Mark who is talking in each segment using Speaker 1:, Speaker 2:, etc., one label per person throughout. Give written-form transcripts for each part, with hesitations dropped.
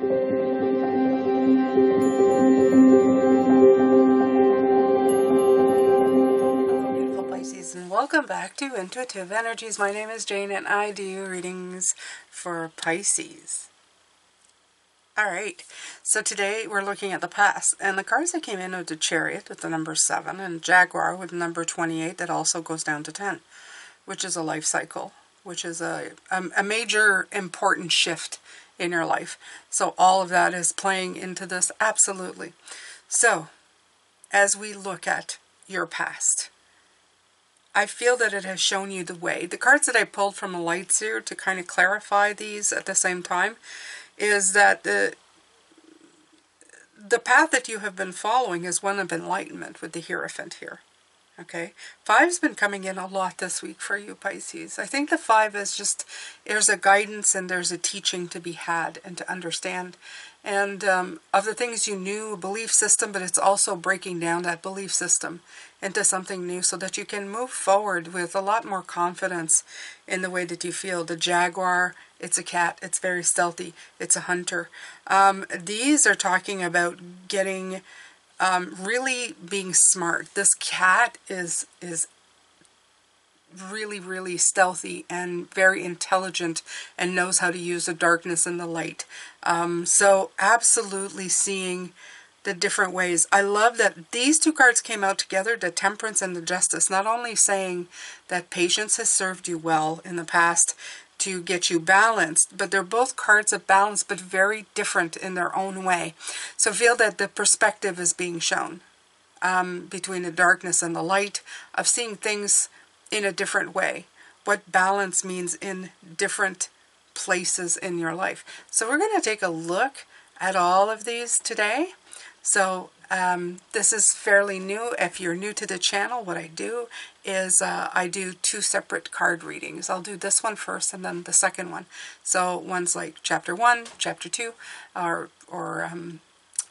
Speaker 1: Beautiful Pisces, and welcome back to Intuitive Energies. My name is Jane and I do readings for Pisces. Alright, so today we're looking at the past, and the cards that came in are the Chariot with the number 7 and Jaguar with the number 28 that also goes down to 10, which is a life cycle, which is a major important shift in your life. So all of that is playing into this, absolutely. So, as we look at your past, I feel that it has shown you the way. The cards that I pulled from a light seer to kind of clarify these at the same time is that the path that you have been following is one of enlightenment with the Hierophant here. Okay, 5's been coming in a lot this week for you, Pisces. I think the 5 is just, there's a guidance and there's a teaching to be had and to understand. And of the things you knew, a belief system, but it's also breaking down that belief system into something new so that you can move forward with a lot more confidence in the way that you feel. The Jaguar, it's a cat, it's very stealthy, it's a hunter. These are talking about getting... really being smart. This cat is really, really stealthy and very intelligent and knows how to use the darkness and the light. So absolutely seeing the different ways. I love that these two cards came out together, the Temperance and the Justice, not only saying that patience has served you well in the past to get you balanced, but they're both cards of balance, but very different in their own way. So feel that the perspective is being shown between the darkness and the light, of seeing things in a different way, what balance means in different places in your life. So we're going to take a look at all of these today. So this is fairly new. If you're new to the channel, what I do is I do 2 separate card readings. I'll do this one first and then the second one. So one's like chapter 1, chapter 2, or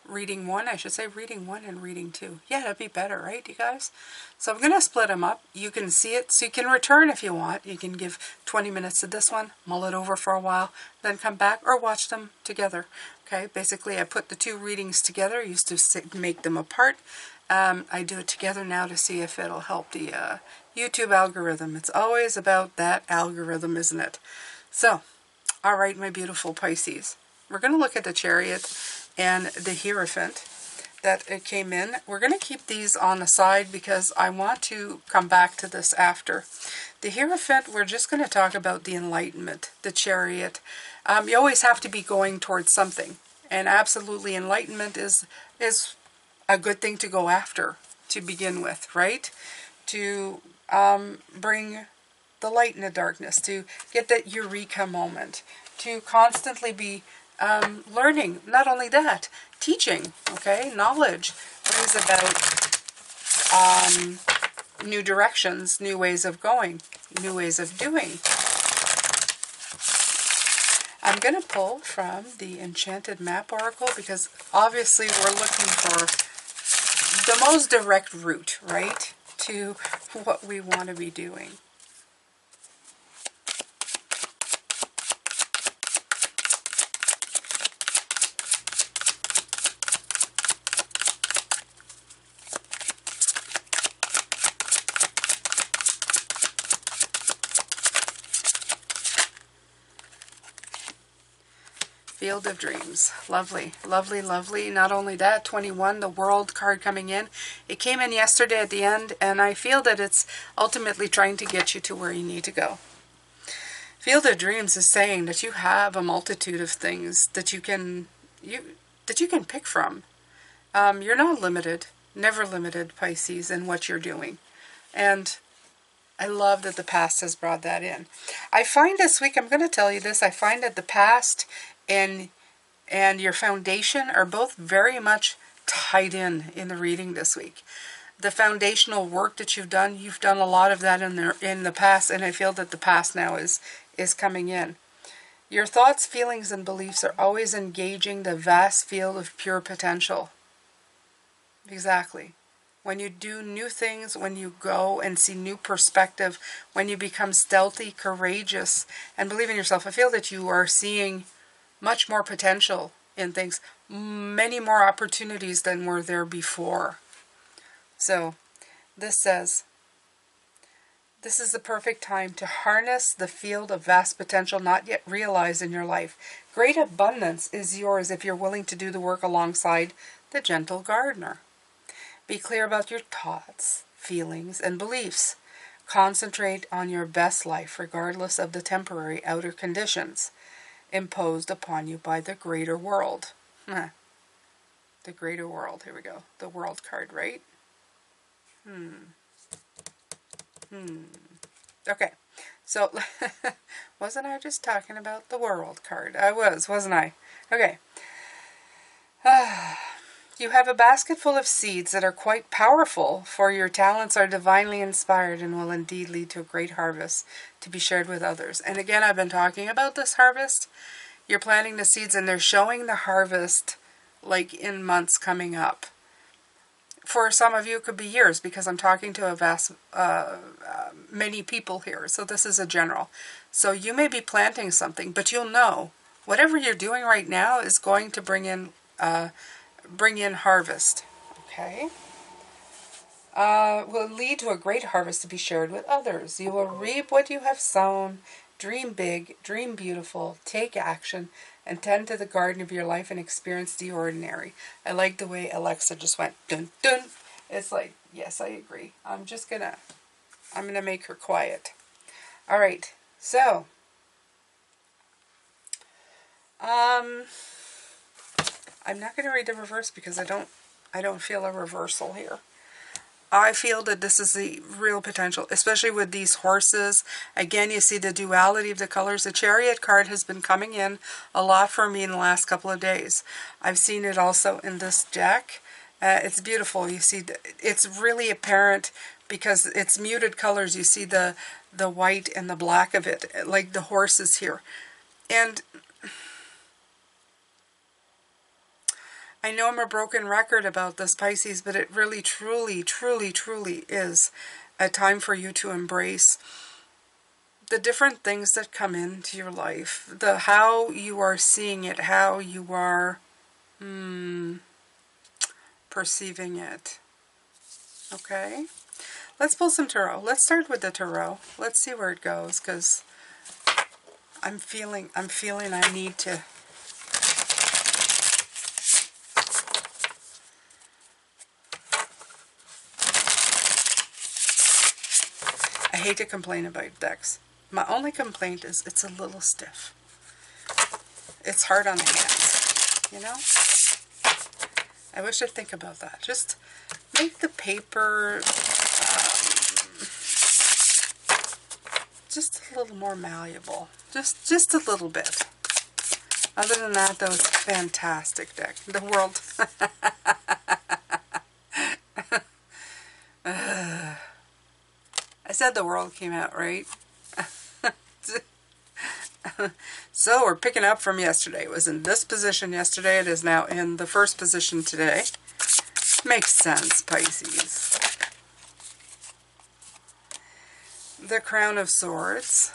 Speaker 1: reading 1, I should say reading 1 and reading 2. Yeah, that'd be better, right, you guys? So I'm going to split them up. You can see it, so you can return if you want. You can give 20 minutes to this one, mull it over for a while, then come back or watch them together. Okay, basically I put the 2 readings together. I used to make them apart. I do it together now to see if it'll help the YouTube algorithm. It's always about that algorithm, isn't it? So, all right, my beautiful Pisces. We're going to look at the Chariot and the Hierophant that it came in. We're going to keep these on the side because I want to come back to this after. The Hierophant, we're just going to talk about the enlightenment, the Chariot. You always have to be going towards something. And absolutely enlightenment is a good thing to go after to begin with, right? To bring the light in the darkness, to get that eureka moment, to constantly be learning. Not only that, teaching, okay? Knowledge brings about new directions, new ways of going, new ways of doing. I'm going to pull from the Enchanted Map Oracle because obviously we're looking for the most direct route, right, to what we want to be doing. Field of Dreams. Lovely, lovely, lovely. Not only that, 21, the World card coming in. It came in yesterday at the end, and I feel that it's ultimately trying to get you to where you need to go. Field of Dreams is saying that you have a multitude of things that you can pick from. You're not limited, never limited, Pisces, in what you're doing. And I love that the past has brought that in. I find this week, I'm going to tell you this, I find that the past and your foundation are both very much tied in the reading this week. The foundational work that you've done a lot of that in the past, and I feel that the past now is coming in. Your thoughts, feelings, and beliefs are always engaging the vast field of pure potential. Exactly. When you do new things, when you go and see new perspective, when you become stealthy, courageous, and believe in yourself, I feel that you are seeing much more potential in things. Many more opportunities than were there before. So this says, this is the perfect time to harness the field of vast potential not yet realized in your life. Great abundance is yours if you're willing to do the work alongside the gentle gardener. Be clear about your thoughts, feelings, and beliefs. Concentrate on your best life regardless of the temporary outer conditions imposed upon you by the greater world. The greater world. Here we go. The world card, right? Okay. So, wasn't I just talking about the world card? I was, wasn't I? Okay. You have a basket full of seeds that are quite powerful, for your talents are divinely inspired and will indeed lead to a great harvest to be shared with others. And again, I've been talking about this harvest. You're planting the seeds and they're showing the harvest like in months coming up. For some of you, it could be years, because I'm talking to a vast, many people here. So this is a general. So you may be planting something, but you'll know whatever you're doing right now is going to bring in harvest. Okay. Will lead to a great harvest to be shared with others. You will reap what you have sown. Dream big, dream beautiful, take action, and tend to the garden of your life and experience the ordinary. I like the way Alexa just went dun dun. It's like, yes, I agree. I'm gonna make her quiet. All right. So, I'm not going to read the reverse because I don't feel a reversal here. I feel that this is the real potential, especially with these horses. Again, you see the duality of the colors. The Chariot card has been coming in a lot for me in the last couple of days. I've seen it also in this deck. It's beautiful. You see, it's really apparent because it's muted colors. You see the white and the black of it, like the horses here. And I know I'm a broken record about this, Pisces, but it really, truly, truly, truly is a time for you to embrace the different things that come into your life, how you are seeing it, how you are perceiving it. Okay? Let's pull some tarot. Let's start with the tarot. Let's see where it goes, because I'm feeling I need to. I hate to complain about decks. My only complaint is it's a little stiff. It's hard on the hands, you know? I wish I'd think about that. Just make the paper just a little more malleable. Just a little bit. Other than that, though, it's a fantastic deck. The world. I said the world came out, right? So we're picking up from yesterday. It was in this position yesterday. It is now in the first position today. Makes sense, Pisces. The Crown of Swords.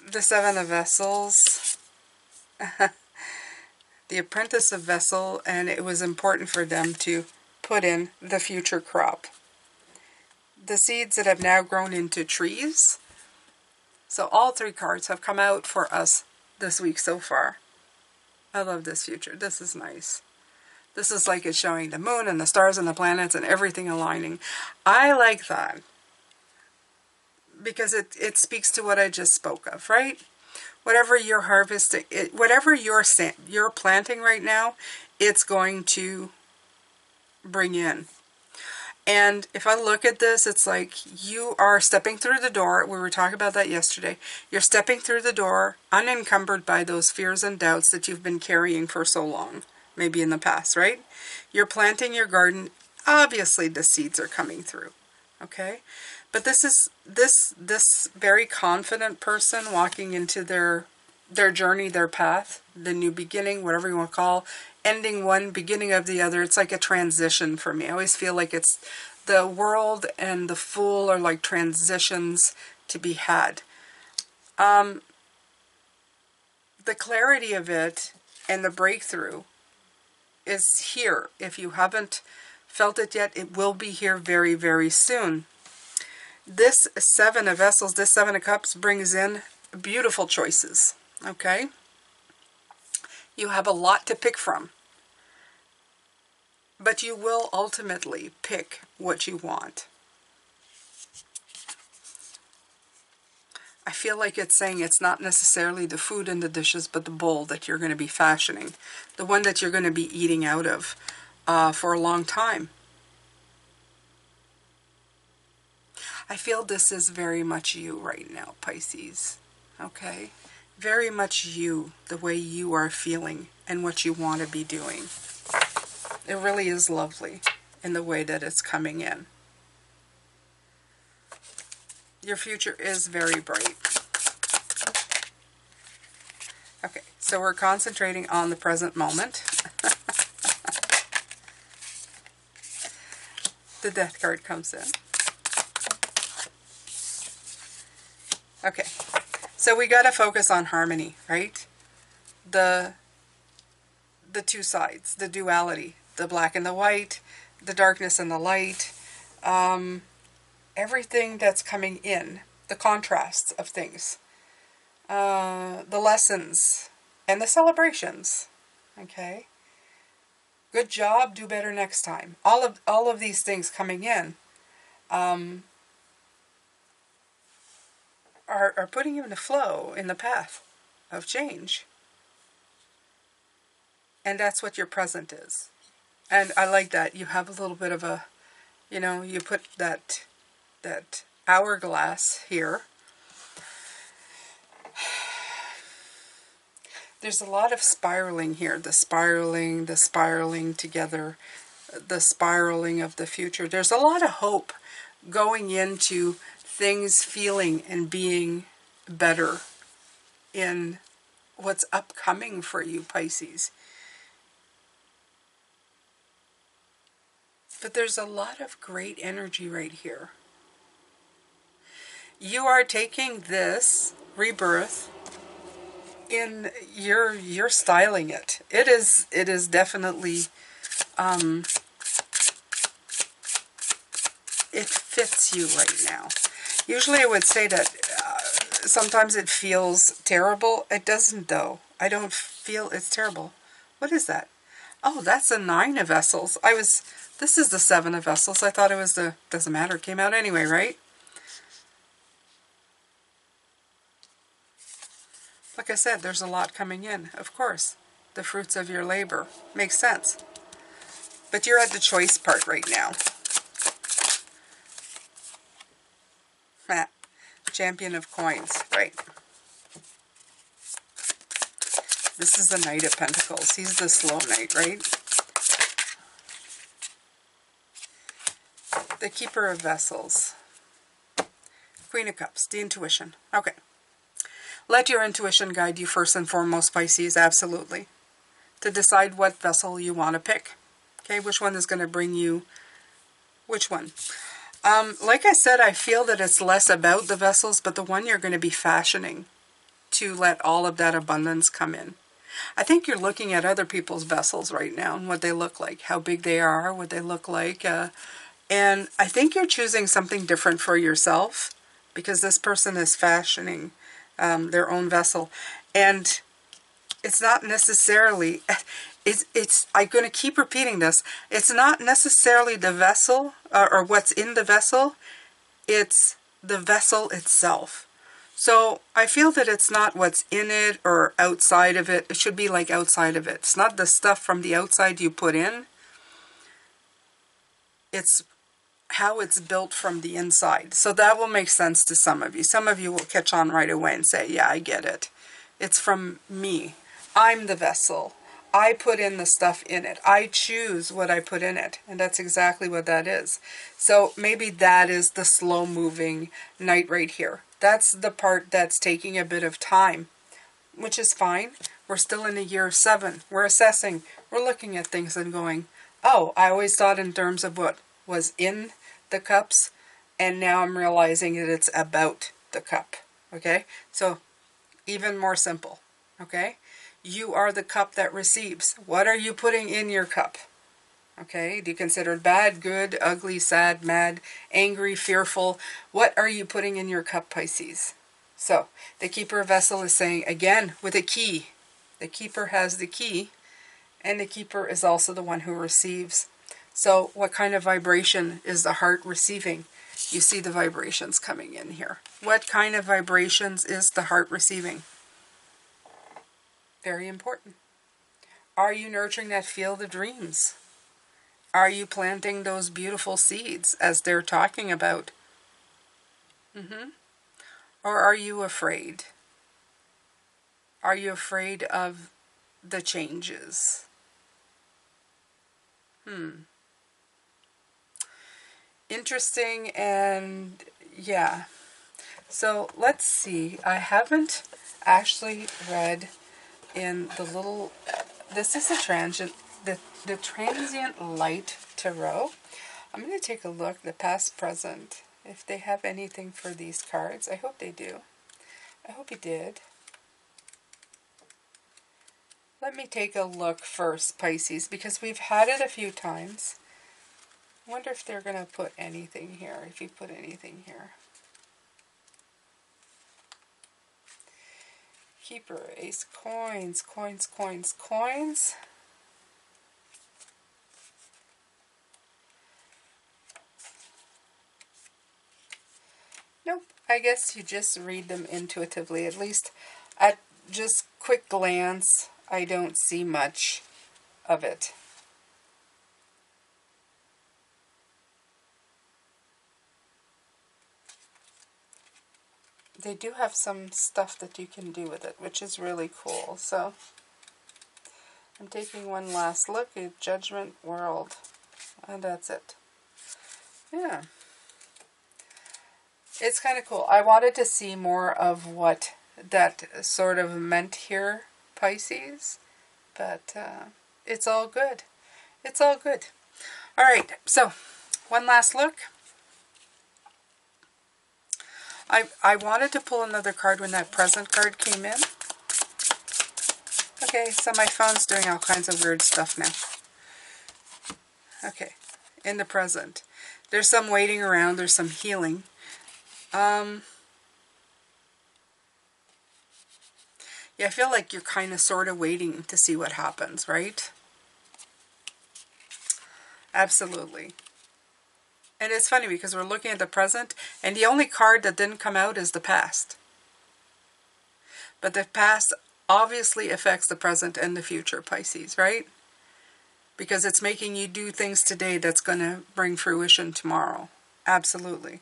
Speaker 1: The Seven of Vessels. The Apprentice of Vessel, and it was important for them to put in the future crop. The seeds that have now grown into trees. So all three cards have come out for us this week so far. I love this future. This is nice. This is like it's showing the moon and the stars and the planets and everything aligning. I like that. Because it speaks to what I just spoke of, right? Whatever you're harvesting, whatever you're planting right now, it's going to bring in. And if I look at this, it's like you are stepping through the door. We were talking about that yesterday. You're stepping through the door unencumbered by those fears and doubts that you've been carrying for so long, maybe in the past, right? You're planting your garden. Obviously, the seeds are coming through, okay? But this is this very confident person walking into their journey, their path, the new beginning, whatever you want to call, ending one, beginning of the other. It's like a transition for me. I always feel like it's The World and the Fool are like transitions to be had. The clarity of it and the breakthrough is here. If you haven't felt it yet, it will be here very, very soon. This Seven of Vessels, this Seven of Cups brings in beautiful choices, okay? You have a lot to pick from, but you will ultimately pick what you want. I feel like it's saying it's not necessarily the food and the dishes, but the bowl that you're going to be fashioning, the one that you're going to be eating out of for a long time. I feel this is very much you right now, Pisces, okay? Very much you, the way you are feeling and what you want to be doing. It really is lovely in the way that it's coming in. Your future is very bright. Okay, so we're concentrating on the present moment. The Death card comes in. Okay, so we got to focus on harmony, right? The two sides, the duality, the black and the white, the darkness and the light, everything that's coming in, the contrasts of things, the lessons and the celebrations, okay? Good job, do better next time. All of these things coming in are putting you in the flow, in the path of change. And that's what your present is. And I like that. You have a little bit of a, you know, you put that hourglass here. There's a lot of spiraling here. The spiraling together, the spiraling of the future. There's a lot of hope going into things feeling and being better in what's upcoming for you, Pisces. But there's a lot of great energy right here. You are taking this rebirth in, you're styling it. It is definitely it fits you right now. Usually I would say that sometimes it feels terrible. It doesn't though. I don't feel it's terrible. What is that? Oh, that's a Nine of Vessels. This is the Seven of Vessels. I thought it was the, doesn't matter. It came out anyway, right? Like I said, there's a lot coming in, of course. The fruits of your labor. Makes sense. But you're at the choice part right now. Champion of Coins, right. This is the Knight of Pentacles. He's the slow knight, right? The Keeper of Vessels. Queen of Cups, the intuition. Okay. Let your intuition guide you first and foremost, Pisces, absolutely. To decide what vessel you want to pick. Okay, which one is going to bring you, which one? Like I said, I feel that it's less about the vessels, but the one you're going to be fashioning to let all of that abundance come in. I think you're looking at other people's vessels right now and what they look like, how big they are, what they look like. And I think you're choosing something different for yourself because this person is fashioning their own vessel. And it's not necessarily, I'm going to keep repeating this, it's not necessarily the vessel or what's in the vessel, it's the vessel itself. So I feel that it's not what's in it or outside of it. It should be like outside of it. It's not the stuff from the outside you put in. It's how it's built from the inside. So that will make sense to some of you. Some of you will catch on right away and say, yeah, I get it. It's from me. I'm the vessel. I put in the stuff in it. I choose what I put in it. And that's exactly what that is. So maybe that is the slow moving knight right here. That's the part that's taking a bit of time, which is fine. We're still in the year 7. We're assessing. We're looking at things and going, oh, I always thought in terms of what was in the cups, and now I'm realizing that it's about the cup. Okay, so even more simple. Okay, you are the cup that receives. What are you putting in your cup? Okay, do you consider it bad, good, ugly, sad, mad, angry, fearful? What are you putting in your cup, Pisces? So, the keeper vessel is saying, again, with a key. The keeper has the key, and the keeper is also the one who receives. So, what kind of vibration is the heart receiving? You see the vibrations coming in here. What kind of vibrations is the heart receiving? Very important. Are you nurturing that field of dreams? Are you planting those beautiful seeds as they're talking about? Or are you afraid? Are you afraid of the changes? Interesting, and yeah. So let's see. I haven't actually read in the little. This is the transient light tarot. I'm going to take a look, the past, present, if they have anything for these cards. I hope they do. I hope you did. Let me take a look first, Pisces, because we've had it a few times. I wonder if they're going to put anything here, if you put anything here. Keeper, ace, coins, coins, coins, coins. Nope, I guess you just read them intuitively. At least at just quick glance, I don't see much of it. They do have some stuff that you can do with it, which is really cool. So I'm taking one last look at Judgment World, and that's it. Yeah. It's kind of cool. I wanted to see more of what that sort of meant here, Pisces, but it's all good. It's all good. All right, so one last look. I wanted to pull another card when that present card came in. Okay, so my phone's doing all kinds of weird stuff now. Okay, in the present. There's some waiting around, there's some healing. Yeah, I feel like you're kind of sort of waiting to see what happens, right? Absolutely. And it's funny because we're looking at the present, and the only card that didn't come out is the past. But the past obviously affects the present and the future, Pisces, right? Because it's making you do things today that's going to bring fruition tomorrow. Absolutely.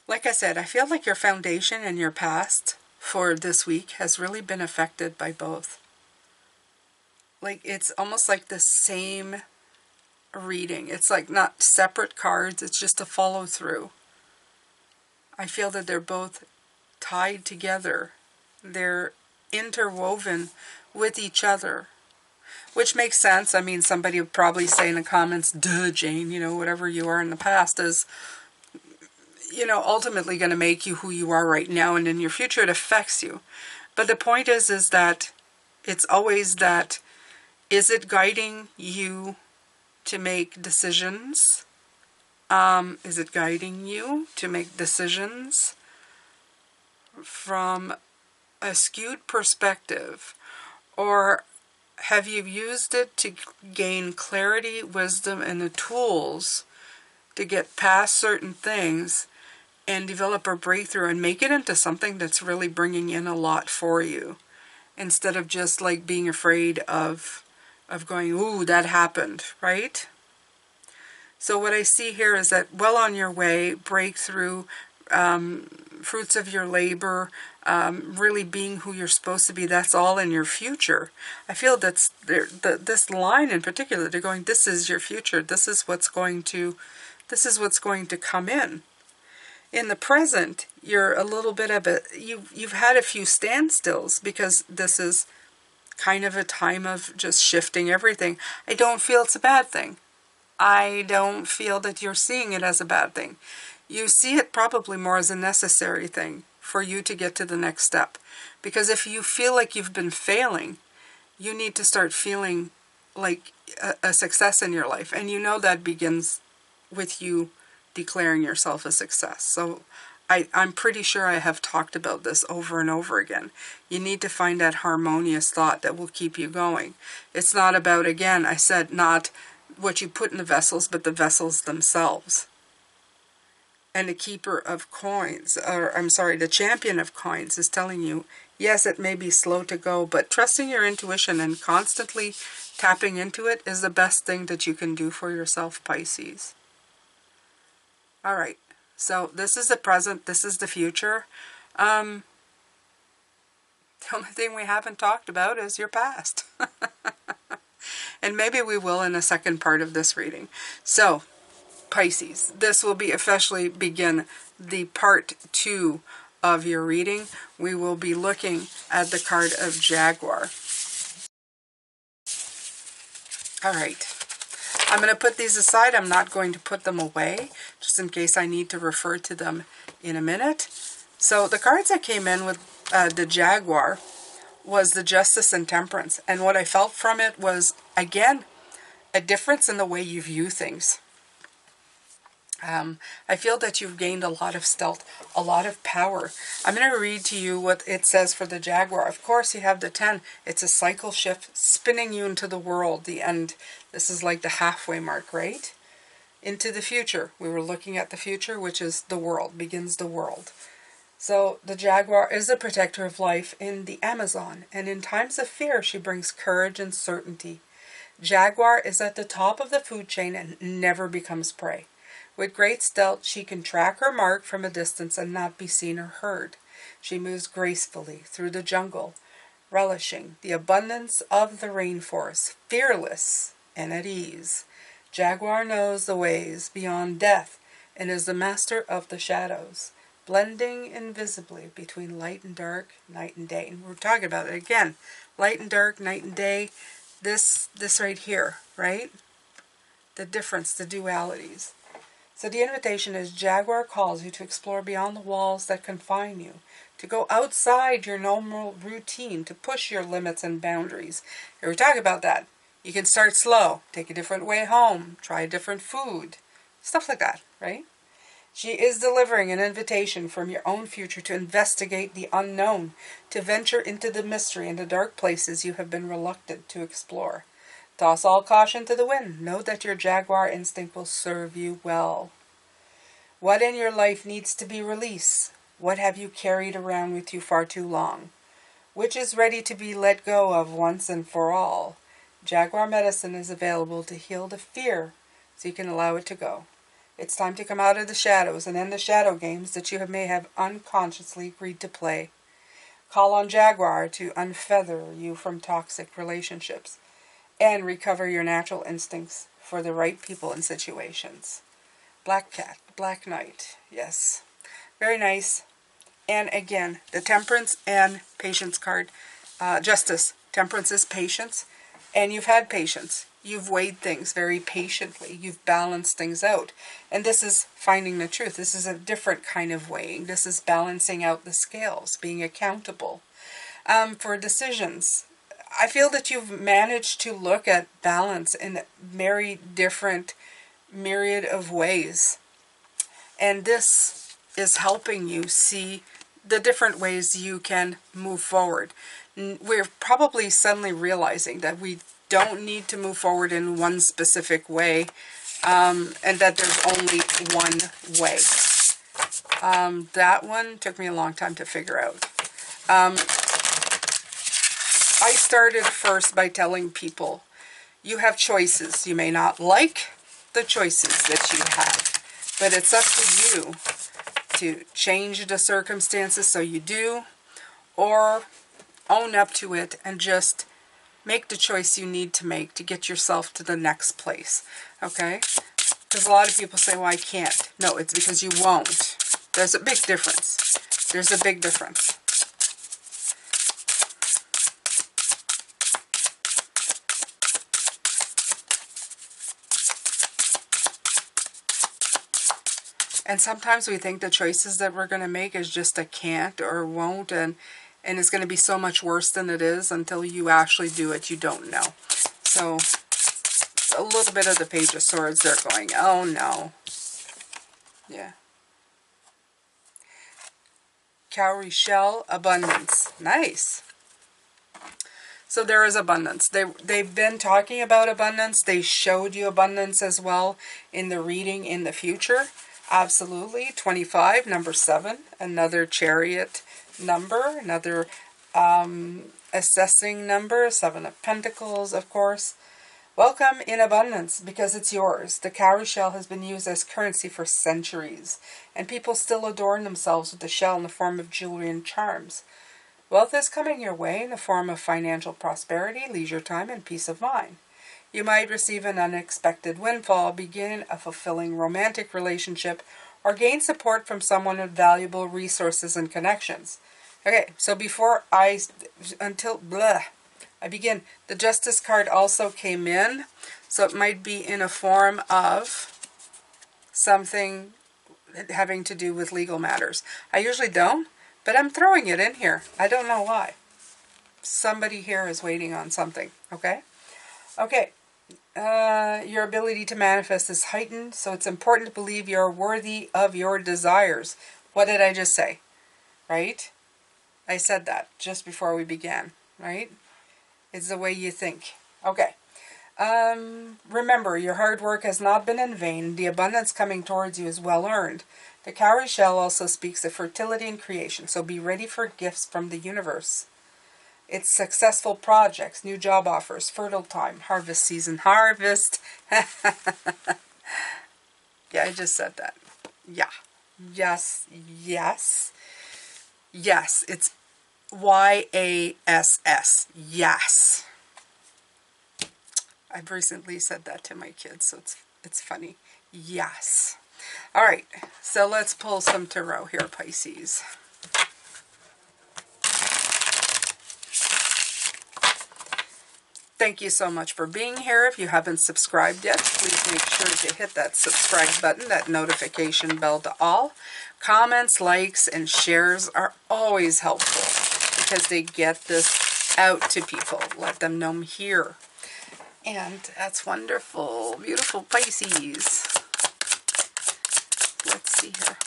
Speaker 1: Like I said, I feel like your foundation and your past for this week has really been affected by both. Like, it's almost like the same reading. It's like not separate cards, it's just a follow through. I feel that they're both tied together. They're interwoven with each other, which makes sense. I mean, somebody would probably say in the comments, duh, Jane, you know, whatever you are in the past is, you know, ultimately going to make you who you are right now, and in your future it affects you. But the point is that it's always that, is it guiding you to make decisions? Is it guiding you to make decisions from a skewed perspective? Or have you used it to gain clarity, wisdom, and the tools to get past certain things and develop a breakthrough and make it into something that's really bringing in a lot for you, instead of just like being afraid of going, ooh, that happened, right? So what I see here is that well on your way, breakthrough, fruits of your labor, really being who you're supposed to be, that's all in your future. I feel that's this line in particular, they're going, this is your future, this is what's going to come in. In the present, you're a little bit of you've had a few standstills because this is kind of a time of just shifting everything. I don't feel it's a bad thing. I don't feel that you're seeing it as a bad thing. You see it probably more as a necessary thing for you to get to the next step. Because if you feel like you've been failing, you need to start feeling like a success in your life. And you know that begins with you declaring yourself a success. So I'm pretty sure I have talked about this over and over again. You need to find that harmonious thought that will keep you going. It's not about, again, I said, not what you put in the vessels, but the vessels themselves. And the keeper of coins, or I'm sorry, the champion of coins is telling you, yes, it may be slow to go, but trusting your intuition and constantly tapping into it is the best thing that you can do for yourself, Pisces. All right, so this is the present, this is the future. The only thing we haven't talked about is your past. And maybe we will in the second part of this reading. So, Pisces, this will be officially begin the part 2 of your reading. We will be looking at the card of Jaguar. All right. I'm going to put these aside. I'm not going to put them away, just in case I need to refer to them in a minute. So the cards that came in with the Jaguar was the Justice and Temperance. And what I felt from it was, again, a difference in the way you view things. I feel that you've gained a lot of stealth, a lot of power. I'm going to read to you what it says for the Jaguar. Of course, you have the 10. It's a cycle shift, spinning you into the world, the end. This is like the halfway mark, right? Into the future. We were looking at the future, which is the world, begins the world. So the Jaguar is a protector of life in the Amazon, and in times of fear, she brings courage and certainty. Jaguar is at the top of the food chain and never becomes prey. With great stealth, she can track her mark from a distance and not be seen or heard. She moves gracefully through the jungle, relishing the abundance of the rainforest, fearless and at ease. Jaguar knows the ways beyond death and is the master of the shadows, blending invisibly between light and dark, night and day. And we're talking about it again, light and dark, night and day. This right here, right? The difference, the dualities. So the invitation is Jaguar calls you to explore beyond the walls that confine you, to go outside your normal routine, to push your limits and boundaries. Here we talk about that. You can start slow, take a different way home, try a different food, stuff like that, right? She is delivering an invitation from your own future to investigate the unknown, to venture into the mystery and the dark places you have been reluctant to explore. Toss all caution to the wind. Know that your Jaguar instinct will serve you well. What in your life needs to be released? What have you carried around with you far too long? Which is ready to be let go of once and for all? Jaguar medicine is available to heal the fear so you can allow it to go. It's time to come out of the shadows and end the shadow games that you may have unconsciously agreed to play. Call on Jaguar to unfether you from toxic relationships and recover your natural instincts for the right people and situations. Black Cat, Black Knight, yes. Very nice. And again, the Temperance and Patience card. Justice. Temperance is patience. And you've had patience. You've weighed things very patiently. You've balanced things out. And this is finding the truth. This is a different kind of weighing. This is balancing out the scales, being accountable for decisions. I feel that you've managed to look at balance in a very different myriad of ways. And this is helping you see the different ways you can move forward. We're probably suddenly realizing that we don't need to move forward in one specific way, and that there's only one way. That one took me a long time to figure out. I started first by telling people, you have choices. You may not like the choices that you have, but it's up to you to change the circumstances so you do, or own up to it and just make the choice you need to make to get yourself to the next place, okay? Because a lot of people say, well, I can't. No, it's because you won't. There's a big difference. There's a big difference. And sometimes we think the choices that we're going to make is just a can't or won't, and it's going to be so much worse than it is until you actually do it. You don't know. So a little bit of the Page of Swords, they're going, oh no. Yeah. Cowrie shell, abundance. Nice. So there is abundance. They've been talking about abundance. They showed you abundance as well in the reading in the future. Absolutely. 25, number 7, another Chariot number, another assessing number, 7 of Pentacles, of course. Welcome in abundance, because it's yours. The cowrie shell has been used as currency for centuries, and people still adorn themselves with the shell in the form of jewelry and charms. Wealth is coming your way in the form of financial prosperity, leisure time, and peace of mind. You might receive an unexpected windfall, begin a fulfilling romantic relationship, or gain support from someone with valuable resources and connections. Okay, so I begin, the Justice card also came in, so it might be in a form of something having to do with legal matters. I usually don't, but I'm throwing it in here. I don't know why. Somebody here is waiting on something, okay? Okay, your ability to manifest is heightened, so it's important to believe you're worthy of your desires. What did I just say? Right? I said that just before we began, right? It's the way you think. Okay. Remember, your hard work has not been in vain. The abundance coming towards you is well earned. The cowrie shell also speaks of fertility and creation, so be ready for gifts from the universe. It's successful projects, new job offers, fertile time, harvest season, harvest. Yeah, I just said that. Yeah. Yes, yes. Yes, it's YASS. Yes. I've recently said that to my kids, so it's funny. Yes. All right, so let's pull some tarot here, Pisces. Thank you so much for being here. If you haven't subscribed yet, please make sure to hit that subscribe button, that notification bell to all. Comments, likes, and shares are always helpful because they get this out to people. Let them know I'm here. And that's wonderful. Beautiful Pisces. Let's see here.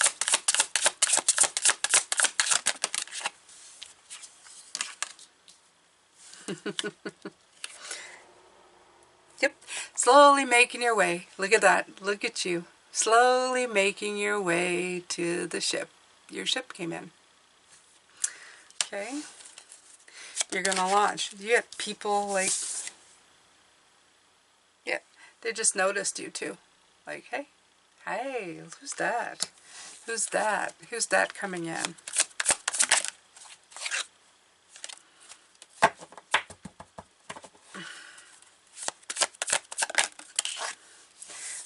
Speaker 1: Yep. Slowly making your way. Look at that. Look at you. Slowly making your way to the ship. Your ship came in. Okay. You're going to launch. You get people like... Yeah. They just noticed you too. Like, hey. Hey, who's that? Who's that? Who's that coming in?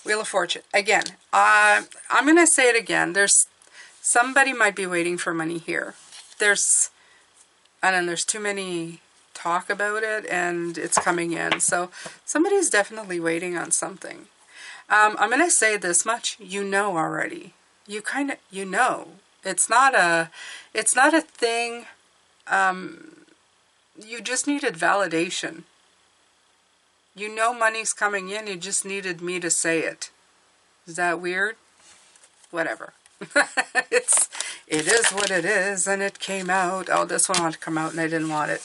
Speaker 1: Wheel of Fortune. Again, I'm going to say it again. Somebody might be waiting for money here. I don't know, there's too many talk about it and it's coming in. So somebody's definitely waiting on something. I'm going to say this much. You know already. You know. It's not a thing. You just needed validation. You know money's coming in, you just needed me to say it. Is that weird? Whatever. It is what it is, and it came out. Oh, this one wanted to come out, and I didn't want it.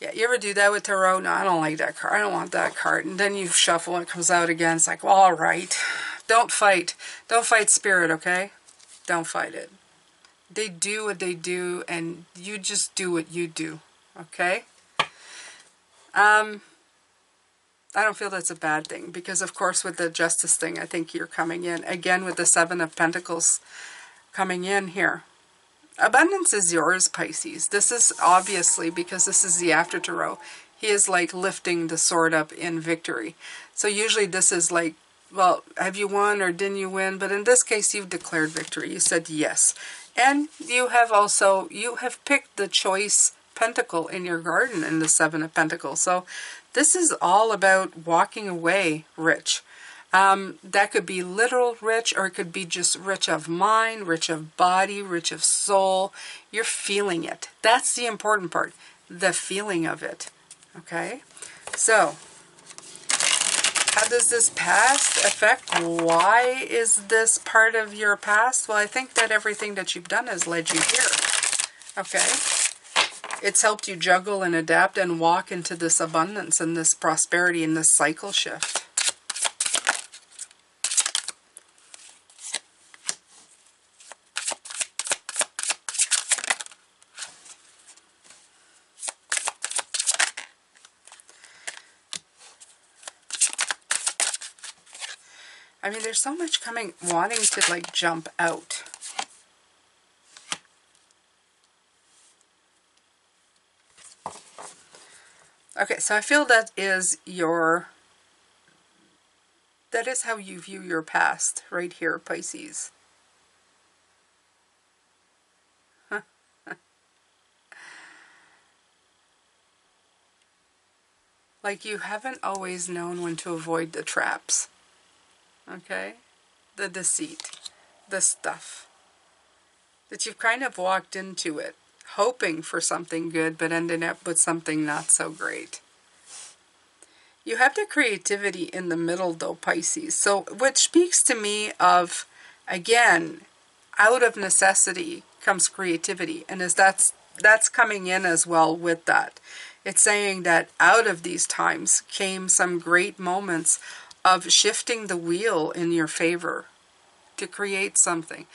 Speaker 1: Yeah, you ever do that with tarot? No, I don't like that card. I don't want that card. And then you shuffle, and it comes out again. It's like, well, all right. Don't fight. Don't fight spirit, okay? Don't fight it. They do what they do, and you just do what you do, okay? I don't feel that's a bad thing because, of course, with the Justice thing, I think you're coming in. Again, with the 7 of Pentacles coming in here. Abundance is yours, Pisces. This is obviously, because this is the After Tarot, he is like lifting the sword up in victory. So usually this is like, well, have you won or didn't you win? But in this case, you've declared victory. You said yes. And you have picked the choice pentacle in your garden in the 7 of Pentacles. So this is all about walking away rich. That could be literal rich, or it could be just rich of mind, rich of body, rich of soul. You're feeling it. That's the important part, the feeling of it. Okay? So, how does this past affect? Why is this part of your past? Well, I think that everything that you've done has led you here. Okay? It's helped you juggle and adapt and walk into this abundance and this prosperity and this cycle shift. I mean, there's so much coming, wanting to like jump out. Okay, so I feel that is how you view your past right here, Pisces. Like you haven't always known when to avoid the traps. Okay? The deceit, the stuff. That you've kind of walked into it, hoping for something good, but ended up with something not so great. You have the creativity in the middle though, Pisces. So, which speaks to me of, again, out of necessity comes creativity. And that's coming in as well with that. It's saying that out of these times came some great moments of shifting the wheel in your favor to create something.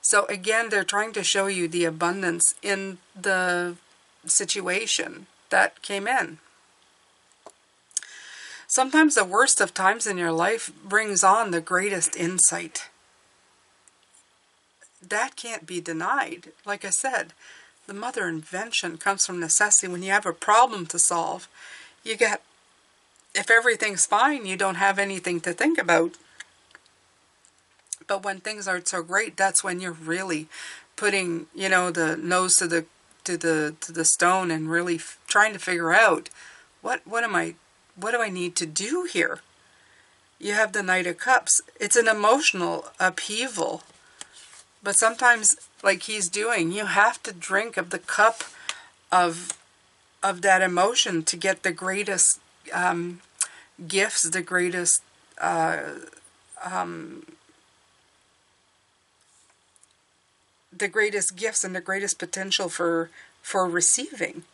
Speaker 1: So again, they're trying to show you the abundance in the situation that came in. Sometimes the worst of times in your life brings on the greatest insight. That can't be denied. Like I said, the mother invention comes from necessity. When you have a problem to solve, if everything's fine, you don't have anything to think about. But when things aren't so great, that's when you're really putting, the nose to the stone and really trying to figure out what do I need to do here? You have the Knight of Cups. It's an emotional upheaval. But sometimes, like he's doing, you have to drink of the cup of that emotion to get the greatest gifts, the greatest gifts and the greatest potential for receiving.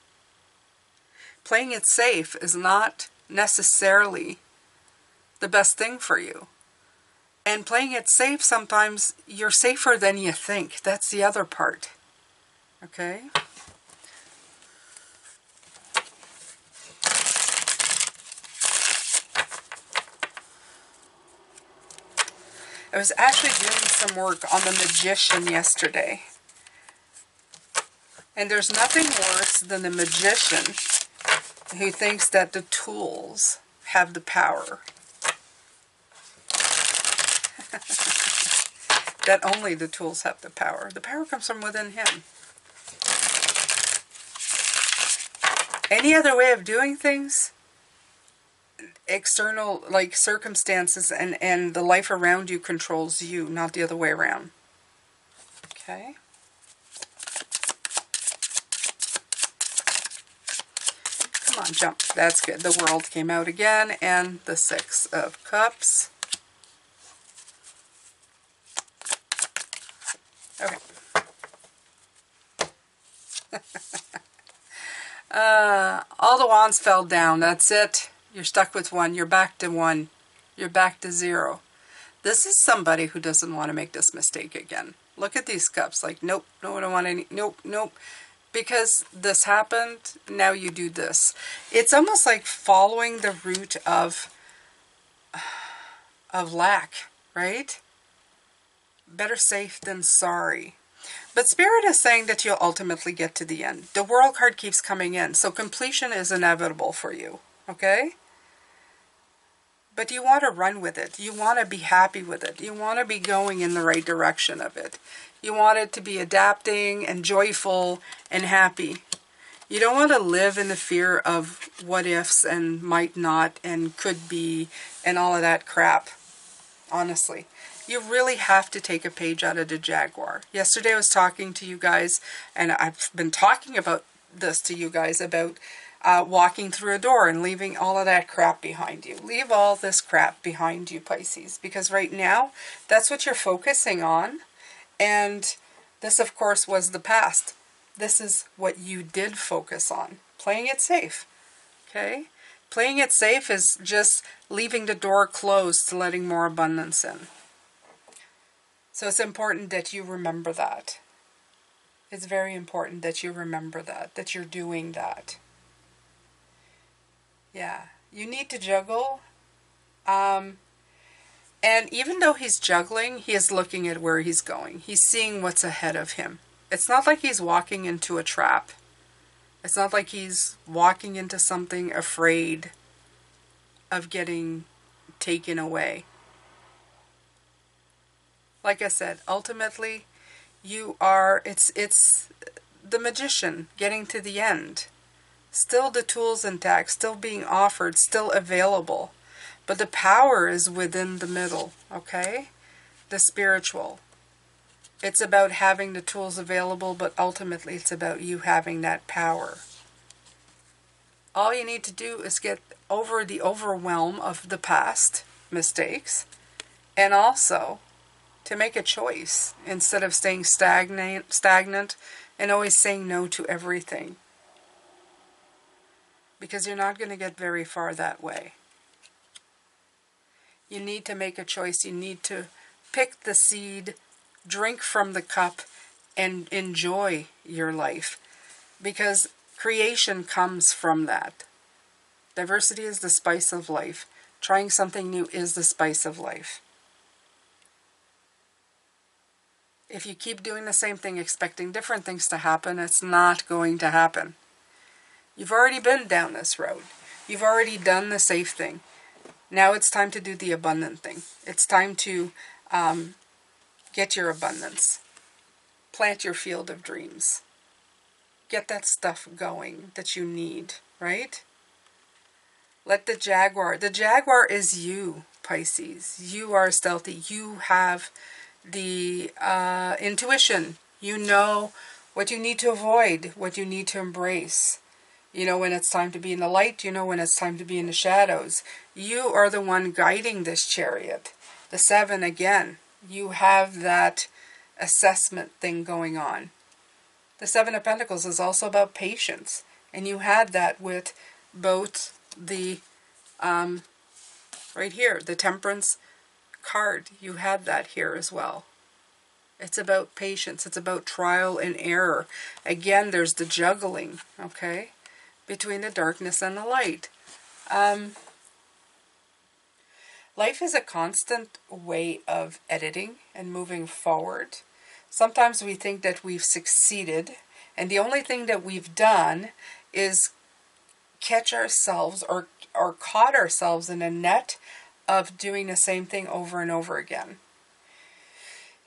Speaker 1: Playing it safe is not necessarily the best thing for you. And playing it safe, sometimes you're safer than you think. That's the other part. Okay? I was actually doing some work on the Magician yesterday. And there's nothing worse than the magician who thinks that the tools have the power. That only the tools have the power. The power comes from within him. Any other way of doing things, external, like circumstances and the life around you controls you, not the other way around. Okay? Come on, jump. That's good. The World came out again, and the Six of Cups. Okay. All the wands fell down. That's it. You're stuck with one. You're back to one. You're back to zero. This is somebody who doesn't want to make this mistake again. Look at these cups. Like, nope, no, I don't want any. Nope, nope. Because this happened, now you do this. It's almost like following the route of lack, right? Better safe than sorry. But Spirit is saying that you'll ultimately get to the end. The World card keeps coming in, so completion is inevitable for you, okay? But you want to run with it. You want to be happy with it. You want to be going in the right direction of it. You want it to be adapting and joyful and happy. You don't want to live in the fear of what ifs and might not and could be and all of that crap. honestly. You really have to take a page out of the Jaguar. Yesterday I was talking to you guys, and I've been talking about this to you guys, about walking through a door and leaving all of that crap behind you. Leave all this crap behind you, Pisces, because right now, that's what you're focusing on. And this, of course, was the past. This is what you did focus on. Playing it safe. Okay? Playing it safe is just leaving the door closed to letting more abundance in. So it's important that you remember that. It's very important that you remember that you're doing that. Yeah, you need to juggle. And even though he's juggling, he is looking at where he's going. He's seeing what's ahead of him. It's not like he's walking into a trap. It's not like he's walking into something afraid of getting taken away. Like I said, ultimately, you are, it's the magician getting to the end. Still the tools intact, still being offered, still available. But the power is within the middle, okay? The spiritual. It's about having the tools available, but ultimately it's about you having that power. All you need to do is get over the overwhelm of the past mistakes, and also to make a choice instead of staying stagnant and always saying no to everything. Because you're not going to get very far that way. You need to make a choice. You need to pick the seed, drink from the cup, and enjoy your life. Because creation comes from that. Diversity is the spice of life. Trying something new is the spice of life. If you keep doing the same thing, expecting different things to happen, it's not going to happen. You've already been down this road. You've already done the safe thing. Now it's time to do the abundant thing. It's time to get your abundance. Plant your field of dreams. Get that stuff going that you need, right? Let the Jaguar is you, Pisces. You are stealthy. You have the intuition. You know what you need to avoid, what you need to embrace. You know when it's time to be in the light. You know when it's time to be in the shadows. You are the one guiding this chariot. The 7, again, you have that assessment thing going on. The 7 of Pentacles is also about patience. And you had that with both the, right here, the Temperance card. You had that here as well. It's about patience. It's about trial and error. Again, there's the juggling, okay, between the darkness and the light. Life is a constant way of editing and moving forward. Sometimes we think that we've succeeded, and the only thing that we've done is catch ourselves or caught ourselves in a net of doing the same thing over and over again.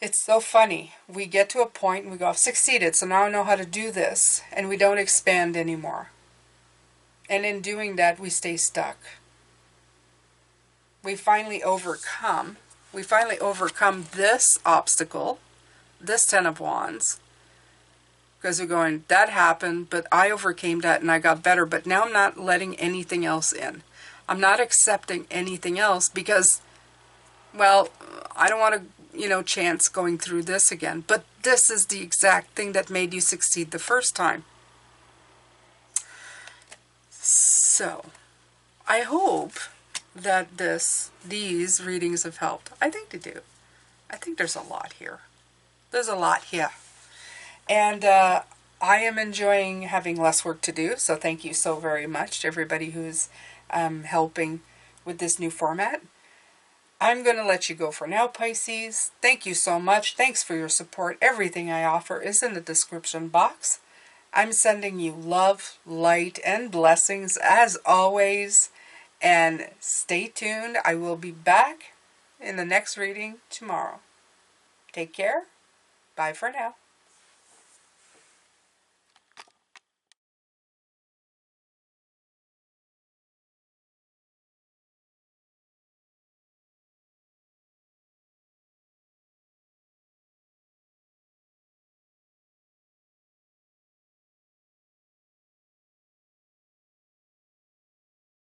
Speaker 1: It's so funny. We get to a point and we go, I've succeeded, so now I know how to do this, and we don't expand anymore. And in doing that, we stay stuck. We finally overcome this obstacle, this 10 of Wands, because we're going, that happened, but I overcame that and I got better, but now I'm not letting anything else in. I'm not accepting anything else because, well, I don't want to, chance going through this again. But this is the exact thing that made you succeed the first time. So, I hope that these readings have helped. I think they do. I think there's a lot here. There's a lot here. And I am enjoying having less work to do, so thank you so very much to everybody who's helping with this new format. I'm going to let you go for now, Pisces. Thank you so much. Thanks for your support. Everything I offer is in the description box. I'm sending you love, light, and blessings as always. And stay tuned. I will be back in the next reading tomorrow. Take care. Bye for now.